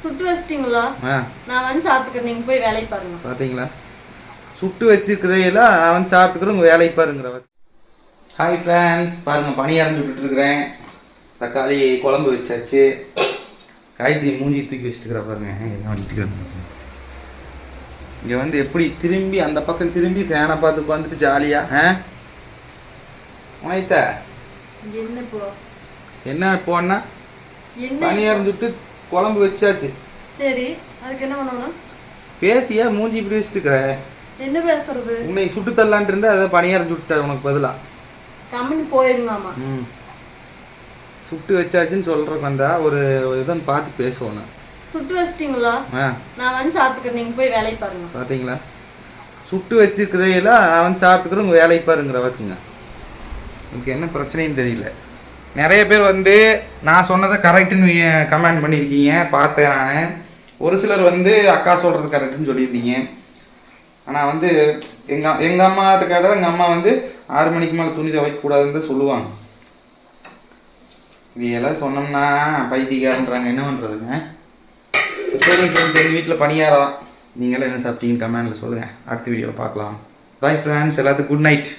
சுட்டு வச்சிட்டீங்களா? நான் வந்து சாப்பிட்டுக்கிறேன், நீங்க போய் வேலையை பாருங்க. பார்த்தீங்களா, சுட்டு வச்சுக்கிறீங்களா, நான் வந்து சாப்பிட்டுக்கிறேன், உங்கள் வேலையை பாருங்கிற. ஹாய் ஃப்ரெண்ட்ஸ், பாருங்கள் பணியாரம் சுட்டுட்ருக்குறேன். தக்காளி குழம்பு வச்சாச்சு. காய்கறி மூஞ்சி தூக்கி வச்சுட்டுக்கிற பாருங்க. என்ன வச்சுட்டுக்கிறேன் இங்கே வந்து எப்படி திரும்பி அந்த பக்கம் திரும்பி ஃபேனை பார்த்து உட்காந்துட்டு ஜாலியாக உனைத்த என்ன போனா பணியாரம் சுட்டு குழம்பு வச்சாச்சு. சரி, அதுக்கு என்ன பண்ணணும்? பேசியா மூஞ்சி இப்படி வச்சுட்டுக்கிற. என்ன பேசுறது? உன்னை சுட்டு தரலான் இருந்தா அதை பணியாரம் சுட்டுட்டார் உனக்கு பதிலா. கம்மி போயிருங்கம்மா. சுட்டு வச்சாச்சுன்னு சொல்றதுக்கு வந்தா ஒரு இதன்னு பார்த்து பேசுவோம். சுட்டு வச்சிட்டீங்களா? நான் வந்து சாப்பிட்டுக்கிறேன், நீங்க போய் வேலையை பாருங்க. பார்த்தீங்களா, சுட்டு வச்சுக்கிறீங்களா, நான் வந்து சாப்பிட்டுக்கிறேன், உங்கள் வேலையை பாருங்கிற பார்த்துங்க. எனக்கு என்ன பிரச்சனைன்னு தெரியல. நிறைய பேர் வந்து நான் சொன்னதை கரெக்டுன்னு கமெண்ட் பண்ணியிருக்கீங்க, பார்த்தேன் நான். ஒரு சிலர் வந்து அக்கா சொல்கிறது கரெக்டுன்னு சொல்லியிருந்தீங்க. ஆனால் வந்து எங்கள் அம்மாட்ட கேட்டால் எங்கள் அம்மா வந்து 6 மணிக்கு மேலே துணி துவைக்கக்கூடாதுன்னு தான் சொல்லுவாங்க. இது எல்லாம் சொன்னோம்னா பைத்தியக்காரன்றாங்க, என்ன பண்ணுறதுங்க. சரி, வீட்டில் பணியாரம் நீங்களும் என்ன சாப்பிட்டீங்கன்னு கமெண்டில் சொல்லுங்கள். அடுத்த வீடியோவில் பார்க்கலாம். பாய் ஃப்ரெண்ட்ஸ், எல்லாத்துக்கும் குட் நைட்.